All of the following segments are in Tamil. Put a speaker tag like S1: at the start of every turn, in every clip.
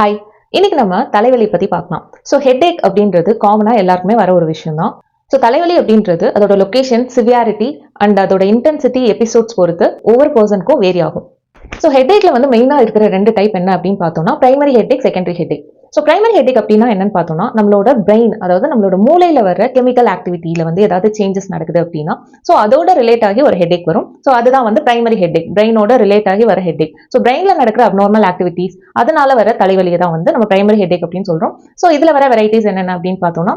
S1: ஹாய், இன்னைக்கு நம்ம தலைவலி பத்தி பார்க்கலாம். ஸோ ஹெட்ஏக் அப்படின்றது காமனா எல்லாருக்குமே வர ஒரு விஷயம் தான். ஸோ தலைவலி அப்படின்றது அதோட லொகேஷன், சிவியாரிட்டி அண்ட் அதோட இன்டென்சிட்டி எபிசோட்ஸ் பொறுத்து ஒவ்வொரு பர்சனுக்கும் வேரி ஆகும். ஸோ ஹெட்ஏக்ல வந்து மெயினா இருக்கிற ரெண்டு டைப் என்ன அப்படின்னு பார்த்தோம்னா primary headache, secondary headache. So primary headache அப்படின்னா என்னன்னு பார்த்தோம்னா நம்மளோட பிரெயின், அதாவது நம்மளோட மூளையில வர கெமிக்கல் ஆக்டிவிட்டியில வந்து ஏதாவது சேஞ்சஸ் நடக்குது அப்படின்னா ஸோ அதோட ரிலேட் ஆகி ஒரு ஹெட்ஏக் வரும். ஸோ அதுதான் வந்து பிரைமரி ஹெட்ஏக், பிரெயினோட ரிலேட் ஆகி வர ஹெட்ஏக். ஸோ பிரெயின்ல நடக்கிற அப்நார்மல் ஆக்டிவிட்டிஸ் அதனால வர தலைவலியை தான் வந்து நம்ம பிரைமரி ஹெட்ஏக் அப்படின்னு சொல்றோம். ஸோ இதுல வர வெரைட்டிஸ் என்னென்ன அப்படின்னு பார்த்தோம்னா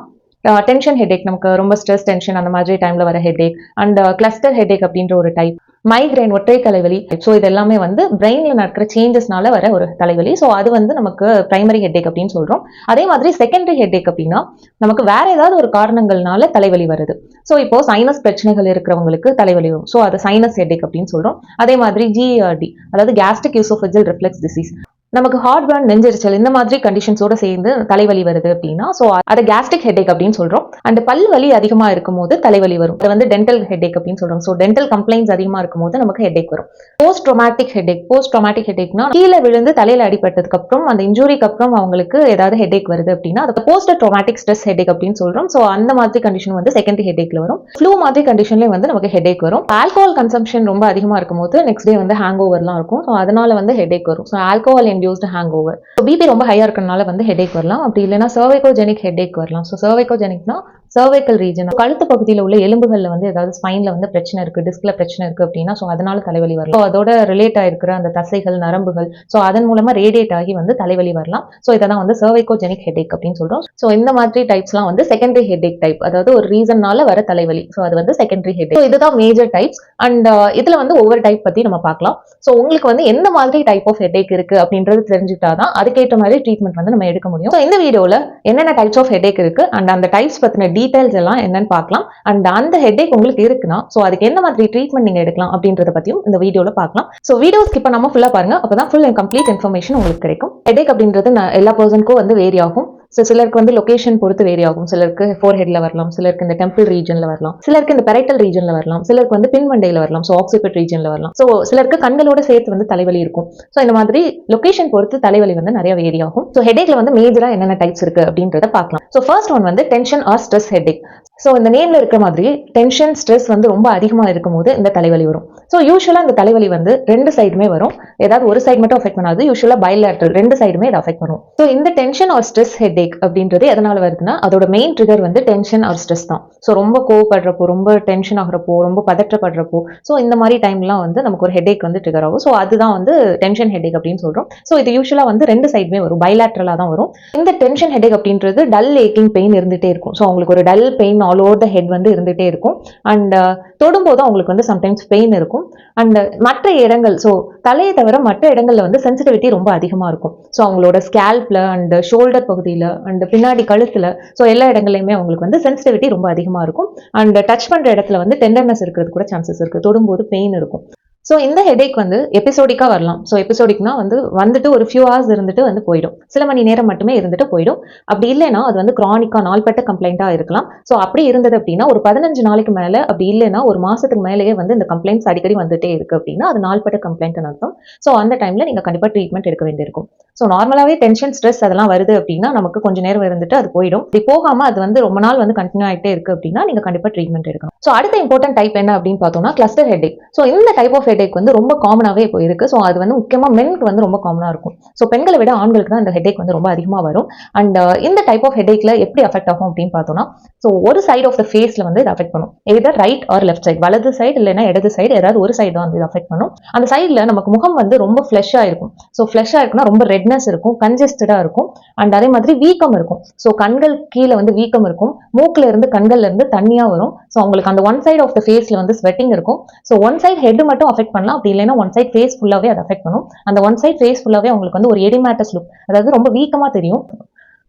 S1: டென்ஷன் ஹெட்ஏக், நமக்கு ரொம்ப ஸ்ட்ரெஸ், டென்ஷன் அந்த மாதிரி டைம்ல வர ஹெட்ஏக். அண்ட் கிளஸ்டர் ஹெட்ஏக் அப்படின்ற ஒரு டைப், மைக்ரைன், ஒற்றை தலைவலி. ஸோ இது எல்லாமே வந்து பிரெயின்ல நடக்கிற சேஞ்சஸ்னால வர ஒரு தலைவலி. ஸோ அது வந்து நமக்கு பிரைமரி ஹெட்ஏக் அப்படின்னு சொல்றோம். அதே மாதிரி செகண்டரி ஹெட்ஏக் அப்படின்னா நமக்கு வேற ஏதாவது ஒரு காரணங்கள்னால தலைவலி வருது. ஸோ இப்போ சைனஸ் பிரச்சனைகள் இருக்கிறவங்களுக்கு தலைவலி வரும். ஸோ அது சைனஸ் ஹெட்ஏக் அப்படின்னு சொல்றோம். அதே மாதிரி GERD, அதாவது கேஸ்ட்ரிக் யூசோஃபேஜியல் ரிஃப்ளெக்ஸ் டிசீஸ், நமக்கு ஹார்ட் பர்ன், நெஞ்செரிச்சல் இந்த மாதிரி கண்டிஷன்ஸோட சேர்ந்து தலைவலி வருது அப்படின்னா ஸோ அதை கேஸ்ட்ரிக் ஹெட்ஏக் அப்படின்னு சொல்றோம். அண்ட் பல் வலி அதிகமா இருக்கும் போது தலைவலி வரும். அது வந்து டென்டல் ஹெட்ஏக் அப்படின்னு சொல்றோம். ஸோ டென்டல் கம்ப்ளைண்ட்ஸ் அதிகமா இருக்கும் போது நமக்கு ஹெட்ஏக் வரும். Post traumatic headache, post traumatic ஹெட்ஏக்னா கீழே விழுந்து தலையில அடிபட்டதுக்கு அப்புறம் அந்த இன்ஜுரிக்கு அப்புறம் அவங்களுக்கு ஏதாவது ஹெட்ஏக் வருது அப்படின்னா அது போஸ்ட் ட்ரோமேட்டிக் ஸ்ட்ரெஸ் ஹெட்ஏக் அப்படின்னு சொல்றோம். ஸோ அந்த மாதிரி கண்டிஷன் வந்து செகண்டரி ஹெட்ஏக்ல வரும். ஃப்ளூ மாதிரி கண்டிஷன்லயே வந்து நமக்கு ஹெட்ஏக் வரும். ஆல்கோஹால் கன்சம்ஷன் ரொம்ப அதிகமா இருக்கும் போது நெக்ஸ்ட் டே வந்து ஹேங் ஓவர்லாம் இருக்கும். ஸோ அதனால வந்து ஹெட்ஏக் வரும். So alcohol induced hangover. BP ரொம்ப ஹையா இருக்கறனால வந்து ஹெட்ஏக் வரலாம். அப்படி இல்லைன்னா சர்வைக்கோஜெனிக் ஹெட்ஏக் வரலாம். ஸோ சர்வைக்கோஜெனிக்னா சர்வைக்கல் ரீஜன், கழுத்து பகுதியில் உள்ள எலும்புகள்ல வந்து ஏதாவது ஸ்பைன்ல வந்து பிரச்சனை இருக்கு, டிஸ்க்ல பிரச்சனை இருக்கு அப்படின்னா ஸோ அதனால தலைவலி வரலாம். ஸோ அதோட ரிலேட் ஆயிருக்கிற அந்த தசைகள், நரம்புகள், ஸோ அதன் மூலமா ரேடியேட் ஆகி வந்து தலைவலி வரலாம். ஸோ இதான் வந்து சர்வைக்கோஜெனிக் ஹெட்ஏக் அப்படின்னு சொல்றோம். ஸோ இந்த மாதிரி டைப்ஸ்லாம் வந்து செகண்டரி ஹெட்ஏக் டைப், அதாவது ஒரு ரீசன்னால வர தலைவலி. ஸோ அது வந்து செகண்டரி ஹெட்ஏக். ஸோ இதுதான் மேஜர் டைப்ஸ். அண்ட் இதுல வந்து ஒவ்வொரு டைப் பத்தி நம்ம பார்க்கலாம். ஸோ உங்களுக்கு வந்து எந்த மாதிரி டைப் ஆஃப் ஹெட்ஏக் இருக்கு அப்படின்றது தெரிஞ்சுட்டாதான் அதுக்கேற்ற மாதிரி ட்ரீட்மெண்ட் வந்து நம்ம எடுக்க முடியும். ஸோ இந்த வீடியோல என்னென்ன டைப்ஸ் ஆஃப் ஹெட்ஏக் இருக்கு அண்ட் அந்த டைப்ஸ் பத்தின டீடைல்ஸ் எல்லாம் என்னன்னு பார்க்கலாம். அண்ட் அந்த ஹெட்ஏக் உங்களுக்கு இருக்குன்னா ஸோ அதுக்கு என்ன மாதிரி ட்ரீட்மெண்ட் நீங்க எடுக்கலாம் அப்படின்றத பத்தியும் இந்த வீடியோல பார்க்கலாம். ஸோ வீடியோ ஸ்கிப் பண்ணாம ஃபுல்லா பாருங்க, அப்பதான் ஃபுல் அண்ட் கம்ப்ளீட் இன்ஃபர்மேஷன் உங்களுக்கு கிடைக்கும். ஹெட்ஏக் அப்படின்றது எல்லா பர்சனுக்கும் வந்து வேரி ஆகும். ஸோ சிலருக்கு வந்து லொகேஷன் பொறுத்து வேரி ஆகும். சிலருக்கு ஃபோர் ஹெட்ல வரலாம், சிலருக்கு இந்த டெம்பிள் ரீஜன்ல வரலாம், சிலருக்கு இந்த பெரைட்டல் ரீஜன்ல வரலாம், சிலருக்கு வந்து பின்மண்டையில வரலாம், ஸோ ஆக்சிபிட் ரீஜன்ல வரலாம். ஸோ சிலருக்கு கண்களோட சேர்த்து வந்து தலைவலி இருக்கும். ஸோ இந்த மாதிரி லொகேஷன் பொறுத்து தலைவலி வந்து நிறைய வேரி ஆகும். ஸோ ஹெட்ஏக்ல வந்து மேஜரா என்னென்ன டைப்ஸ் இருக்கு அப்படின்றத பார்க்கலாம். ஸோ ஃபர்ஸ்ட் ஒன் வந்து tension or stress headache. So இந்த நேம்ல இருக்கிற மாதிரி டென்ஷன், ஸ்ட்ரெஸ் வந்து ரொம்ப அதிகமா இருக்கும் போது இந்த தலைவலி வரும். ஸோ யூஸ்வலா இந்த தலைவலி வந்து ரெண்டு சைடுமே வரும். ஏதாவது ஒரு சைடு மட்டும் அஃபெக்ட் பண்ணாது. யூஸ்வலா பைலேட்ரல், ரெண்டு சைடுமே இதை அஃபெக்ட் பண்ணும். ஸோ இந்த டென்ஷன் ஆர் ஸ்ட்ரெஸ் ஹெட்ஏக் அப்படின்றது எதனால வருதுன்னா அதோட மெயின் ட்ரிகர் வந்து டென்ஷன் ஆர் ஸ்ட்ரெஸ் தான். ஸோ ரொம்ப கோவப்படுறப்போ, ரொம்ப டென்ஷன் ஆகிறப்போ, ரொம்ப பதற்றப்படுறப்போ, ஸோ இந்த மாதிரி டைம்லாம் வந்து நமக்கு ஒரு ஹெட்ஏக் வந்து ட்ரிகர் ஆகும். ஸோ அதுதான் வந்து டென்ஷன் ஹெட்ஏக் அப்படின்னு சொல்றோம். ஸோ இது யூஸ்வலா வந்து ரெண்டு சைடுமே வரும், பைலேட்ரலா தான் வரும். இந்த டென்ஷன் ஹெட்ஏக் அப்படின்றது டல் ஏக்கிங் பெயின் இருந்துட்டே இருக்கும். ஸோ அவங்களுக்கு ஒரு dull pain all over the head வந்து இருந்துட்டே இருக்கும். அண்ட் தொடும்போது அவங்களுக்கு வந்து சம்டைம்ஸ் பெயின் இருக்கும். அண்ட் மற்ற இடங்கள், ஸோ தலையை தவிர மற்ற இடங்கள்ல வந்து சென்சிட்டிவிட்டி ரொம்ப அதிகமா இருக்கும். ஸோ அவங்களோட ஸ்கேல்ப்ல அண்ட் ஷோல்டர் பகுதியில அண்ட் பின்னாடி கழுத்துல, ஸோ எல்லா இடங்களையுமே அவங்களுக்கு வந்து சென்சிட்டிவிட்டி ரொம்ப அதிகமா இருக்கும். அண்ட் டச் பண்ற இடத்துல வந்து டெண்டர்னஸ் இருக்கிறது கூட சான்சஸ் இருக்கு. தொடும்போது பெயின் இருக்கும். ஸோ இந்த ஹெட்ஏக் வந்து எபிசோடிக்கா வரலாம். ஸோ எபிசோடிக்னா வந்துட்டு ஒரு ஃபியூ ஹவர்ஸ் இருந்துட்டு வந்து போயிடும். சில மணி நேரம் மட்டுமே இருந்துட்டு போயிடும். அப்படி இல்லைன்னா அது வந்து கிரானிக்கா, நாள்பட்ட கம்ப்ளைண்டா இருக்கலாம். ஸோ அப்படி இருந்தது அப்படின்னா ஒரு 15 நாளைக்கு மேல, அப்படி இல்லைன்னா ஒரு மாசத்துக்கு மேலேயே வந்து இந்த கம்ப்ளைண்ட்ஸ் அடிக்கடி வந்துட்டே இருக்கு அப்படின்னா அது நாள்பட்ட கம்ப்ளைண்ட் அர்த்தம். ஸோ அந்த டைம்ல நீங்க கண்டிப்பா ட்ரீட்மெண்ட் எடுக்க வேண்டியிருக்கும். ஸோ நார்மலாவே டென்ஷன், ஸ்ட்ரெஸ் அதெல்லாம் வருது அப்படின்னா நமக்கு கொஞ்ச நேரம் இருந்துட்டு அது போயிடும். இப்படி போகாம அது வந்து ரொம்ப நாள் வந்து கண்டினியூ ஆகிட்டே இருக்கு அப்படின்னா நீங்க கண்டிப்பா ட்ரீட்மெண்ட் எடுக்கணும். ஸோ அடுத்த இம்பார்ட்டன்ட் டைப் என்ன அப்படின்னு பார்த்தோம்னா கிளஸ்டர் ஹெட்ஏக். ஸோ இந்த டைப் ஆஃப் ஹெட்ஏக் வந்து ரொம்ப காமனாவே இப்போ இருக்கு. ஸோ அது வந்து முக்கியமா மென்க்கு வந்து ரொம்ப காமனா இருக்கும். ஸோ பெண்களை விட ஆண்களுக்கு தான் இந்த ஹெட்ஏக் வந்து ரொம்ப அதிகமா வரும். அண்ட் இந்த டைப் ஆஃப் ஹெட்ஏக்ல எப்படி அஃபெக்ட் ஆகும் அப்படின்னு பார்த்தோம்னா ஸோ ஒரு சைடு ஆஃப் த ஃபேஸ்ல வந்து இது அஃபெக்ட் பண்ணும். எதர் ரைட் ஆர் லெஃப்ட் சைடு, வலது சைடு இல்லைன்னா இடது சைடு, ஏதாவது ஒரு சைடு தான் வந்து இது அஃபெக்ட் பண்ணும். அந்த சைடுல நமக்கு முகம் வந்து ரொம்ப ஃபிளஷ்ஷா இருக்கும். ஸோ ஃபிளஷ்ஷா இருக்குன்னா ரொம்ப ரெட்னஸ் இருக்கும், கன்ஜெஸ்டடா இருக்கும். அண்ட் அதே மாதிரி வீக்கம் இருக்கும். ஸோ கண்கள் கீழே வந்து வீக்கம் இருக்கும். மூக்குல இருந்து, கண்கள்ல இருந்து தண்ணியா வரும். ஸோ உங்களுக்கு அந்த ஒன் சைடு ஆஃப் த ஃபேஸ்ல வந்து ஸ்வெட்டிங் இருக்கும். ஸோ ஒன் சைடு ஹெட் மட்டும் அஃபெக்ட் பண்ணலாம். அப்படி இல்லைன்னா ஒன் சைட் ஃபேஸ் ஃபுல்லாவே அதை அஃபெக்ட் பண்ணும். அந்த ஒன் சைட் ஃபேஸ் ஃபுல்லாவே உங்களுக்கு வந்து ஒரு எடிமேட்டஸ் லுக், அதாவது ரொம்ப வீக்கமா தெரியும்.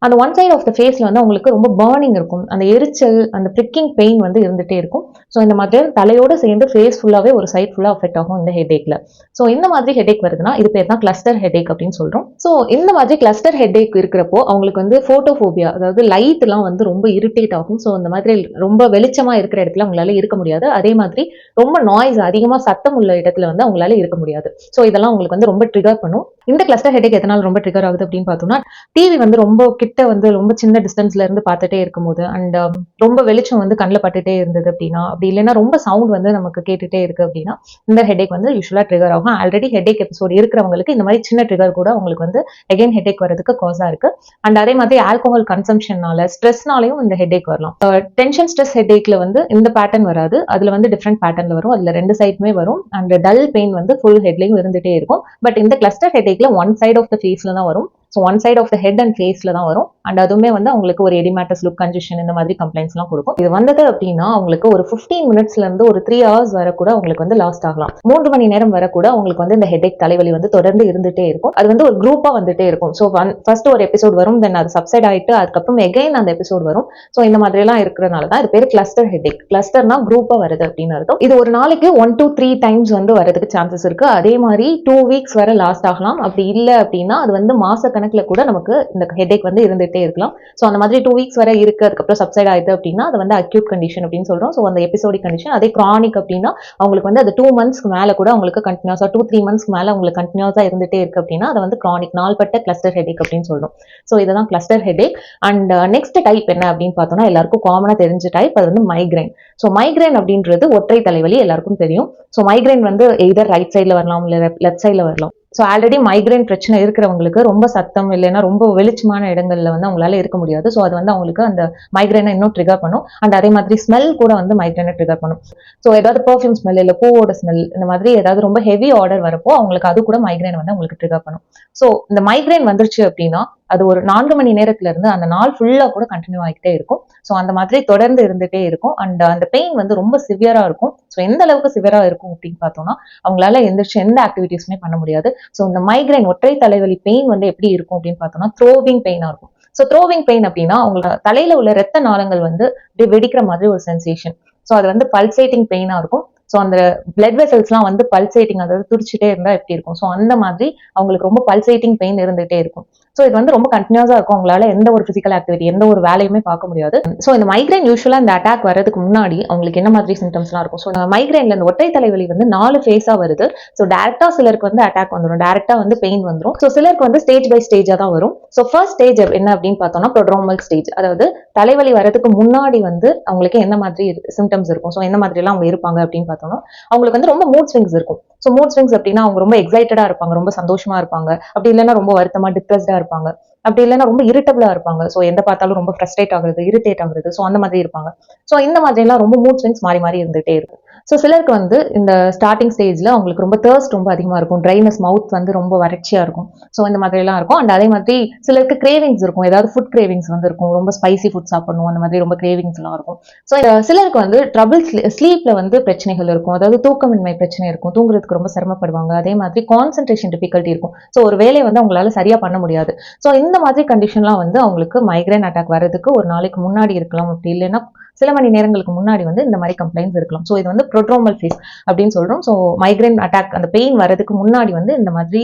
S1: அந்த ஒன் சைட் ஆஃப் த ஃபேஸ்ல வந்து அவங்களுக்கு ரொம்ப பர்னிங் இருக்கும், அந்த எரிச்சல், அந்த பிரிக்கிங் பெயின் வந்து இருந்துட்டே இருக்கும். ஸோ இந்த மாதிரி தலையோட சேர்ந்து ஃபேஸ் ஃபுல்லாவே ஒரு சைட் ஃபுல்லா அஃபெக்ட் ஆகும் இந்த ஹெட்ஏக்ல. ஸோ இந்த மாதிரி ஹெட்ஏக் வருதுன்னா இது பேர் தான் கிளஸ்டர் ஹெட்ஏக் அப்படின்னு சொல்றோம். ஸோ இந்த மாதிரி கிளஸ்டர் ஹெட்ஏக் இருக்கிறப்போ அவங்களுக்கு வந்து போட்டோஃபோபியா, அதாவது லைட் எல்லாம் வந்து ரொம்ப இரிட்டேட் ஆகும். ஸோ அந்த மாதிரி ரொம்ப வெளிச்சமா இருக்கிற இடத்துல அவங்களால இருக்க முடியாது. அதே மாதிரி ரொம்ப நாய்ஸ், அதிகமா சத்தம் உள்ள இடத்துல வந்து அவங்களால இருக்க முடியாது. ஸோ இதெல்லாம் உங்களுக்கு வந்து ரொம்ப ட்ரிகர் பண்ணும். இந்த கிளஸ்டர் ஹெட்ஏக் எதனால ரொம்ப ட்ரிகர் ஆகுது அப்படின்னு பார்த்தோம்னா, டிவி வந்து ரொம்ப கிட்ட வந்து ரொம்ப சின்ன டிஸ்டன்ஸ்ல இருந்து பார்த்துட்டே இருக்கும்போது அண்ட் ரொம்ப வெளிச்சம் வந்து கண்ணில் பட்டுட்டே இருந்தது அப்படின்னா, அப்படி இல்லைன்னா ரொம்ப சவுண்ட் வந்து நமக்கு கேட்டுட்டே இருக்கு அப்படின்னா இந்த ஹெட்ஏக் வந்து யூஸ்வலா ட்ரிகர் ஆகும். ஆல்ரெடி ஹெட்ஏக் எபிசோட் இருக்கிறவங்களுக்கு இந்த மாதிரி சின்ன ட்ரிகர் கூட உங்களுக்கு வந்து அகைன் ஹெட்ஏக் வரதுக்கு காஸா இருக்கு. அண்ட் அதே மாதிரி ஆல்கோஹால் கன்சம்ஷன்னால, ஸ்ட்ரெஸ்னாலையும் இந்த ஹெட்ஏக் வரலாம். டென்ஷன் ஸ்ட்ரெஸ் ஹெட்ஏக்ல வந்து இந்த பேட்டர்ன் வராது, அதுல வந்து டிஃப்ரெண்ட் பேட்டர்ன்ல வரும். அதுல ரெண்டு சைடுமே வரும். அண்ட் டல் பெயின் வந்து ஃபுல் ஹெட்லையும் இருந்துட்டே இருக்கும். பட் இந்த கிளஸ்டர் ஹெட்ஏக்ல ஒன் சைட் ஆஃப் த ஃபேஸ்ல தான் வரும். So one side of the head and ஃபேஸ்ல தான் வரும். அண்ட் அதுவுமே வந்து அவங்களுக்கு ஒரு எடிமேட்டஸ் லுக், கன்ஜெஷன், இந்த மாதிரி கம்ப்ளைண்ட்ஸ்லாம் கொடுக்கும். இது வந்தது அப்படின்னா அவங்களுக்கு ஒரு 15 மினிட்ஸ்ல இருந்து ஒரு 3 ஹவர்ஸ் வர கூட அவங்களுக்கு வந்து லாஸ்ட் ஆகலாம். 3 மணி நேரம் வர கூட அவங்களுக்கு வந்து இந்த ஹெட்ஏக், தலைவலி வந்து தொடர்ந்து இருந்துட்டே இருக்கும். அது வந்து ஒரு குரூப்பா வந்துட்டே இருக்கும். ஸோ ஃபர்ஸ்ட் ஒரு எபிசோட் வரும், தென் அது சப்சைட் ஆயிட்டு அதுக்கப்புறம் எகைன் அந்த எபிசோட் வரும். ஸோ இந்த மாதிரி எல்லாம் இருக்கிறதுனால தான் இது பேர் கிளஸ்டர் ஹெட்ஏக். கிளஸ்டர்னா குரூப்பா வருது அப்படின்னு அர்த்தம். இது ஒரு நாளைக்கு 1 to 3 டைம்ஸ் வந்து வரதுக்கு சான்சஸ் இருக்கு. அதே மாதிரி 2 வீக்ஸ் வரை லாஸ்ட் ஆகலாம். அப்படி இல்லை அப்படின்னா அது வந்து மாசக்கணக்கில் கூட நமக்கு இந்த ஹெட்ஏக் வந்து இருந்துட்டே இருக்கலாம். ஸோ அந்த மாதிரி 2 வீக்ஸ் வரை இருக்கு, அதுக்கப்புறம் சப்சைட் ஆயிடுது அப்படின்னா அது வந்து அக்யூட் கண்டிஷன் அப்படின்னு சொல்றோம். ஸோ அந்த எபிசோடிக் கண்டிஷன். அதே கிரானிக் அப்படின்னா அவங்களுக்கு வந்து அது 2 மந்த்ஸ்க்கு மேல கூட அவங்களுக்கு கண்டினியூஸா 2-3 மந்த்ஸ்க்கு மேல அவங்களுக்கு கண்டினியூஸா இருந்துட்டே இருக்கு அப்படின்னா அதை வந்து கிரானிக், நாள்பட்ட கிளஸ்டர் ஹெட்ஏக் அப்படின்னு சொல்றோம். ஸோ இதுதான் cluster headache. And next type என்ன அப்படின்னு பார்த்தோம்னா எல்லாருக்கும் காமனா தெரிஞ்ச டைப், அது வந்து மைக்ரைன். ஸோ மைக்ரைன் அப்படின்றது ஒற்றை தலைவலி, எல்லாருக்கும் தெரியும். ஸோ மைக்ரைன் வந்து எய்தர் ரைட் சைட்ல வரலாம், இல்லை லெஃப்ட் சைட்ல வரலாம். ஸோ ஆல்ரெடி மைக்ரைன் பிரச்சனை இருக்கிறவங்களுக்கு ரொம்ப சத்தம் இல்லைன்னா ரொம்ப வெளிச்சமான இடங்கள்ல வந்து அவங்களால இருக்க முடியாது. ஸோ அது வந்து அவங்களுக்கு அந்த மைக்ரைனை இன்னும் ட்ரிகர் பண்ணும். அண்ட் அதே மாதிரி ஸ்மெல் கூட வந்து மைக்ரைனை ட்ரிகர் பண்ணும். ஸோ ஏதாவது பெர்ஃப்யூம் ஸ்மெல், இல்லை பூவோட ஸ்மெல், இந்த மாதிரி ஏதாவது ரொம்ப ஹெவி ஆர்டர் வரப்போ அவங்களுக்கு அது கூட மைக்ரைன் வந்து அவங்களுக்கு ட்ரிகர் பண்ணும். ஸோ இந்த மைக்ரைன் வந்துருச்சு அப்படின்னா அது ஒரு 4 மணி நேரத்துல இருந்து அந்த நாள் ஃபுல்லா கூட கண்டினியூ ஆகிட்டே இருக்கும். ஸோ அந்த மாதிரி தொடர்ந்து இருந்துட்டே இருக்கும். அண்ட் அந்த பெயின் வந்து ரொம்ப சிவியரா இருக்கும். ஸோ எந்த அளவுக்கு சிவியரா இருக்கும் அப்படின்னு பார்த்தோம்னா அவங்களால எந்திரிச்சு எந்த ஆக்டிவிட்டிஸுமே பண்ண முடியாது. ஸோ இந்த மைக்ரைன், ஒற்றை தலைவலி பெயின் வந்து எப்படி இருக்கும் அப்படின்னு பார்த்தோம்னா த்ரோவிங் பெயினா இருக்கும். ஸோ த்ரோவிங் பெயின் அப்படின்னா அவங்களோட தலையில உள்ள ரத்த நாளங்கள் வந்து வெடிக்கிற மாதிரி ஒரு சென்சேஷன். ஸோ அது வந்து பல்சேட்டிங் பெயினா இருக்கும். ஸோ அந்த பிளட் வெசல்ஸ்லாம் வந்து பல்சேட்டிங், அதாவது துடிச்சிட்டே இருந்தா எப்படி இருக்கும், ஸோ அந்த மாதிரி அவங்களுக்கு ரொம்ப பல்சேட்டிங் பெயின் இருந்துகிட்டே இருக்கும். ஸோ இது வந்து ரொம்ப கண்டினியூஸா இருக்கும். அவங்களால எந்த ஒரு பிசிக்கல் ஆக்டிவிட்டி, எந்த ஒரு வேலையுமே பார்க்க முடியாது. ஸோ இந்த மைக்ரைன் யூஸ்வலா இந்த அட்டாக் வரதுக்கு முன்னாடி அவங்களுக்கு என்ன மாதிரி சிம்டம்ஸ்லாம் இருக்கும்? ஸோ மைக்ரைன்ல இந்த ஒற்றை தலைவலி வந்து 4 ஃபேஸா வருது. ஸோ டேரக்டா சிலருக்கு வந்து அட்டாக் வந்துடும், டேரக்டா வந்து பெயின் வந்துடும். ஸோ சிலருக்கு வந்து ஸ்டேஜ் பை ஸ்டேஜா தான் வரும். ஸோ ஃபர்ஸ்ட் ஸ்டேஜ் என்ன அப்படின்னு பார்த்தோம்னா ப்ரோட்ரோமல் ஸ்டேஜ், அதாவது தலைவலி வரதுக்கு முன்னாடி வந்து அவங்களுக்கு என்ன மாதிரி சிம்டம்ஸ் இருக்கும், ஸோ என்ன மாதிரி எல்லாம் அவங்க இருப்பாங்க அப்படின்னு பார்த்தோம்னா அவங்களுக்கு வந்து ரொம்ப மூட் ஸ்விங்ஸ் இருக்கும். ஸோ மூட் ஸ்விங்ஸ் அப்படின்னா அவங்க ரொம்ப எக்ஸைட்டடா இருப்பாங்க, ரொம்ப சந்தோஷமா இருப்பாங்க, அப்படி இல்லைன்னா ரொம்ப வருத்தமா டிப்ரெஸ்டா இருப்பாங்க, அப்படி இல்லைன்னா ரொம்ப இரிட்டபிளா இருப்பாங்க. ஸோ எந்த பார்த்தாலும் ரொம்ப ஃப்ரஸ்ட்ரேட் ஆகுறது, இரிட்டேட் ஆகுறது, ஸோ அந்த மாதிரி இருப்பாங்க. ஸோ இந்த மாதிரி எல்லாம் ரொம்ப மூட் ஸ்விங்ஸ் மாறி மாறி இருந்துகிட்டே இருக்கும். ஸோ சிலருக்கு வந்து இந்த ஸ்டார்டிங் ஸ்டேஜ்ல அவங்களுக்கு ரொம்ப தர்ஸ்ட் ரொம்ப அதிகமா இருக்கும், ட்ரைனஸ், மவுத் வந்து ரொம்ப வறட்சியா இருக்கும். ஸோ இந்த மாதிரி எல்லாம் இருக்கும். அண்ட் அதே மாதிரி சிலருக்கு கிரேவிங்ஸ் இருக்கும், ஏதாவது ஃபுட் கிரேவிங்ஸ் வந்து இருக்கும், ரொம்ப ஸ்பைசி ஃபுட் சாப்பிடணும், அந்த மாதிரி ரொம்ப கிரேவிங்ஸ் எல்லாம் இருக்கும். ஸோ சிலருக்கு வந்து ட்ரபிள் ஸ்லீப்ல வந்து பிரச்சனைகள் இருக்கும், அதாவது தூக்கமின்மை பிரச்சனை இருக்கும், தூங்குறதுக்கு ரொம்ப சிரமப்படுவாங்க. அதே மாதிரி கான்சென்ட்ரேஷன் டிஃபிகல்ட்டி இருக்கும். ஸோ ஒரு வேலையை வந்து அவங்களால சரியா பண்ண முடியாது. ஸோ இந்த மாதிரி கண்டிஷன்லாம் வந்து அவங்களுக்கு மைக்ரைன் அட்டாக் வர்றதுக்கு ஒரு நாளைக்கு முன்னாடி இருக்கலாம், அப்படி இல்லைன்னா சில மணி நேரங்களுக்கு முன்னாடி வந்து இந்த மாதிரி கம்ப்ளைண்ட்ஸ் இருக்கலாம். ஸோ இது வந்து ப்ரோட்ரோமல் ஃபேஸ் அப்படின்னு சொல்றோம். ஸோ மைக்ரைன் அட்டாக், அந்த பெயின் வர்றதுக்கு முன்னாடி வந்து இந்த மாதிரி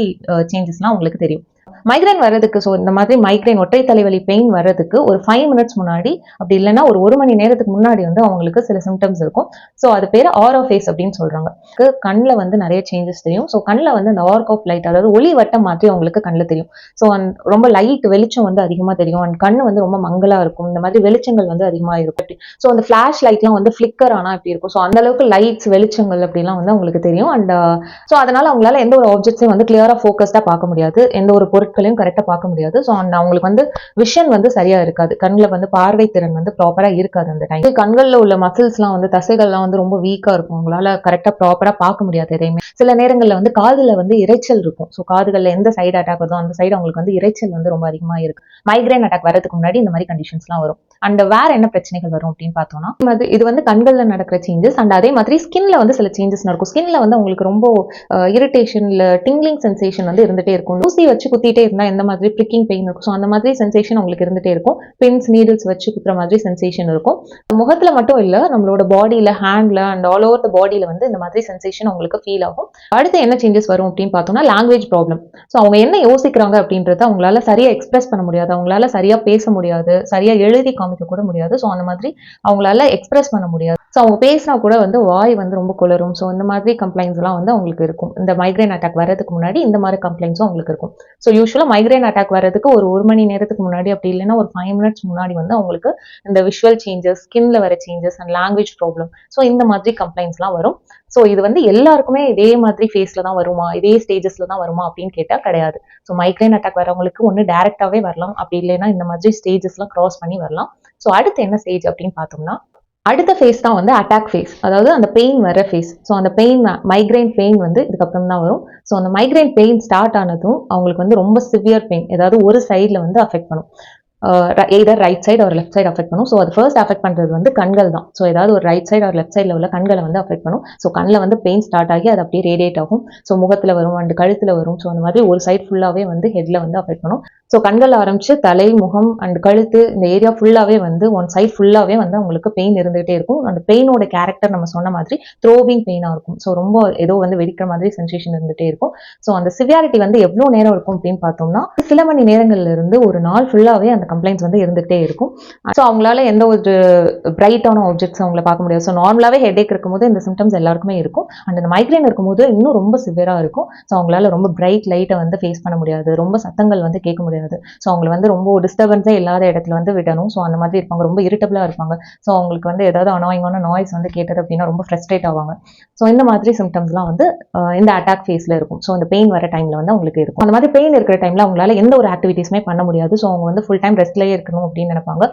S1: சேஞ்சஸ்லாம் உங்களுக்கு தெரியும். மைக்ரைன் வர்றதுக்கு, ஸோ இந்த மாதிரி மைக்ரைன், ஒற்றை தலைவலி பெயின் வர்றதுக்கு ஒரு 5 மினிட்ஸ் முன்னாடி, அப்படி இல்லைன்னா ஒரு 1 மணி நேரத்துக்கு முன்னாடி வந்து அவங்களுக்கு சில சிம்டம்ஸ் இருக்கும். ஸோ அது பேர் ஆரோ ஃபேஸ் அப்படின்னு சொல்றாங்க. கண்ணில் வந்து நிறைய சேஞ்சஸ் தெரியும். ஸோ கண்ணில் வந்து அந்த ஆர்க் ஆஃப் லைட், அதாவது ஒளி வட்டம் மாற்றி அவங்களுக்கு கண்ணில் தெரியும். ஸோ ரொம்ப லைட் வெளிச்சம் வந்து அதிகமாக தெரியும். அண்ட் கண்ணு வந்து ரொம்ப மங்களா இருக்கும். இந்த மாதிரி வெளிச்சங்கள் வந்து அதிகமாக இருக்கும். ஸோ அந்த ஃபிளாஷ் லைட்லாம் வந்து ஃபிளிக்கர் ஆனால் இப்படி இருக்கும். ஸோ அந்த அளவுக்கு லைட்ஸ், வெளிச்சங்கள் அப்படிலாம் வந்து அவங்களுக்கு தெரியும். அண்ட் ஸோ அதனால அவங்களால எந்த ஒரு ஆப்ஜெக்ட்ஸையும் வந்து கிளியரா ஃபோக்கஸ்டா பார்க்க முடியாது, எந்த ஒரு பொருட்களையும் கரெக்டா பார்க்க முடியாது. ஸோ அவங்களுக்கு வந்து விஷன் வந்து சரியா இருக்காது, கண்ணில் வந்து பார்வை திறன் வந்து ப்ராப்பரா இருக்காது. அந்த டைம் கண்களில் உள்ள மசில்ஸ்லாம் வந்து, தசைகள்லாம் வந்து ரொம்ப வீக்கா இருக்கும், அவங்களால கரெக்டா ப்ராப்பரா பார்க்க முடியாது எதையுமே. சில நேரங்களில் வந்து காதில் வந்து இரைச்சல் இருக்கும். ஸோ காதுகளில் எந்த சைடு அட்டாக் வருதோ அந்த சைடு அவங்களுக்கு வந்து இரைச்சல் வந்து ரொம்ப அதிகமாக இருக்கு. மைக்ரேன் அட்டாக் வரதுக்கு முன்னாடி இந்த மாதிரி கண்டிஷன்ஸ்லாம் வரும். அண்ட் வேற என்ன பிரச்சனைகள் வரும் அப்படின்னு பார்த்தோம்னா, இது வந்து கண்களில் நடக்கிற சேஞ்சஸ். அண்ட் அதே மாதிரி ஸ்கின்ல வந்து சில சேஞ்சஸ் நடக்கும். ஸ்கின்ல வந்து உங்களுக்கு ரொம்ப இரிட்டேஷன் இல்லை டிங்லிங் சென்சேஷன் வந்து இருந்துகிட்டே இருக்கும். ஊசி வச்சு குத்திட்டே இருந்தால் எந்த மாதிரி ப்ரிக்கிங் பெயின் இருக்கும். ஸோ அந்த மாதிரி சென்சேஷன் உங்களுக்கு இருந்துகிட்டே இருக்கும். பின்ஸ் நீடில்ஸ் வச்சு குத்துற மாதிரி சென்சேஷன் இருக்கும். முகத்தில் மட்டும் இல்லை, நம்மளோட பாடியில், handle and all over the பாடியில் வந்து இந்த மாதிரி சென்சேஷன் உங்களுக்கு ஃபீல் ஆகும். அடுத்து என்ன சேஞ்சஸ் வரும் அப்படின்னு பார்த்தோம்னா, லாங்குவேஜ் ப்ராப்ளம். ஸோ அவங்க என்ன யோசிக்கிறாங்க அப்படின்றத அவங்களால சரியாக எக்ஸ்பிரஸ் பண்ண முடியாது. அவங்களால சரியாக பேச முடியாது, சரியாக எழுதி காமிக்க கூட முடியாது. ஸோ அந்த மாதிரி அவங்களால எக்ஸ்பிரஸ் பண்ண முடியாது. ஸோ அவங்க பேசினா கூட வந்து வாய் வந்து ரொம்ப குளரும். ஸோ இந்த மாதிரி கம்ப்ளைண்ட்ஸ்லாம் வந்து அவங்களுக்கு இருக்கும். இந்த மைக்ரேன் அட்டாக் வரதுக்கு முன்னாடி இந்த மாதிரி கம்ப்ளைண்ட்ஸும் அவங்களுக்கு இருக்கும். ஸோ யூஸ்வலாக மைக்ரேன் அட்டாக் வரதுக்கு ஒரு மணி நேரத்துக்கு முன்னாடி, அப்படி இல்லைன்னா ஒரு 5 மினிட்ஸ் முன்னாடி வந்து அவங்களுக்கு இந்த விஷுவல் சேஞ்சஸ், ஸ்கின்ல வர changes and language problem, so இந்த மாதிரி கம்ப்ளைண்ட்ஸ்லாம் வரும். ஸோ இது வந்து எல்லாருக்குமே இதே மாதிரி ஃபேஸில் தான் வருமா, இதே ஸ்டேஜஸில் தான் வருமா அப்படின்னு கேட்டால் கிடையாது. ஸோ மைக்ரேன் அட்டாக் வரவங்களுக்கு ஒன்று டேரெக்டாகவே வரலாம், அப்படி இல்லைன்னா இந்த மாதிரி ஸ்டேஜஸ்லாம் கிராஸ் பண்ணி வரலாம். ஸோ அடுத்து என்ன ஸ்டேஜ் அப்படின்னு பார்த்தோம்னா, அடுத்த ஃபேஸ் தான் வந்து அட்டாக் ஃபேஸ், அதாவது அந்த பெயின் வர ஃபேஸ். ஸோ அந்த பெயின், மைக்ரைன் பெயின் வந்து இதுக்கப்புறம் தான் வரும். ஸோ அந்த மைக்ரைன் பெயின் ஸ்டார்ட் ஆனதும் அவங்களுக்கு வந்து ரொம்ப சிவியர் பெயின், ஏதாவது ஒரு சைடில் வந்து அஃபெக்ட் பண்ணும். எய்தர் ரைட் சைடு ஒரு லெஃப்ட் சைடு அஃபெக்ட் பண்ணும். ஸோ அது ஃபர்ஸ்ட் அஃபெக்ட் பண்ணுறது வந்து கண்கள் தான். ஸோ ஏதாவது ஒரு ரைட் சைடு ஒரு லெஃப்ட் சைடில் உள்ள கண்களை வந்து அஃபெக்ட் பண்ணும். ஸோ கண்ணில் வந்து பெயின் ஸ்டார்ட் ஆகி அது அப்படியே ரேடியேட் ஆகும். ஸோ முகத்தில் வரும் அண்ட் கழுத்தில் வரும். ஸோ அந்த மாதிரி ஒரு சைடு ஃபுல்லாகவே வந்து ஹெட்டில் வந்து அஃபெக்ட் பண்ணும். ஸோ கண்கள் ஆரம்பிச்சு தலை, முகம் அண்ட் கழுத்து, இந்த ஏரியா ஃபுல்லாகவே வந்து ஒன் சைட் ஃபுல்லாகவே வந்து அவங்களுக்கு பெயின் இருந்துகிட்டே இருக்கும். அந்த பெயினோட கேரக்டர் நம்ம சொன்ன மாதிரி த்ரோவிங் பெயினாக இருக்கும். ஸோ ரொம்ப ஏதோ வந்து வெடிக்கிற மாதிரி சென்சேஷன் இருந்துகிட்டே இருக்கும். ஸோ அந்த சிவியாரிட்டி வந்து எவ்வளோ நேரம் இருக்கும் அப்படின்னு பார்த்தோம்னா, சில மணி நேரங்கள்ல இருந்து ஒரு நாள் ஃபுல்லாகவே அந்த கம்ப்ளைண்ட்ஸ் வந்து இருந்துகிட்டே இருக்கும். ஸோ அவங்களால எந்த ஒரு பிரைட்டான ஆப்ஜெக்ட்ஸ் அவங்கள பார்க்க முடியாது. ஸோ நார்மலாகவே ஹெட்ஏக் இருக்கும்போது இந்த சிம்டம்ஸ் எல்லாருக்குமே இருக்கும். அண்ட் அந்த மைக்ரேன் இருக்கும்போது இன்னும் ரொம்ப சிவியராக இருக்கும். ஸோ அவங்களால ரொம்ப பிரைட் லைட்டை வந்து ஃபேஸ் பண்ண முடியாது, ரொம்ப சத்தங்கள் வந்து கேட்க முடியாது. ஸோ அவங்களை வந்து ரொம்ப டிஸ்டர்பன்ஸே இல்லாத இடத்துல வந்து விடணும். ஸோ அந்த மாதிரி இருப்பாங்க, ரொம்ப இரிட்டபிளாக இருப்பாங்க. ஸோ அவங்களுக்கு வந்து ஏதாவது அனாயிங்கான நாய்ஸ் வந்து கேட்டது அப்படின்னா ரொம்ப ஃப்ரஸ்ட்ரேட் ஆவாங்க. ஸோ இந்த மாதிரி சிம்டம்ஸ்லாம் வந்து இந்த அட்டாக் ஃபேஸில் இருக்கும். ஸோ இந்த பெயின் வர டைமில் வந்து அவங்களுக்கு இருக்கும். அந்த மாதிரி பெயின் இருக்கிற டைமில் அவங்களால எந்த ஒரு ஆக்டிவிட்டீஸுமே பண்ண முடியாது. ஸோ அவங்க வந்து ஃபுல் டைம் ரெஸ்ட்லேயே இருக்கணும் அப்படின்னு நினைப்பாங்க.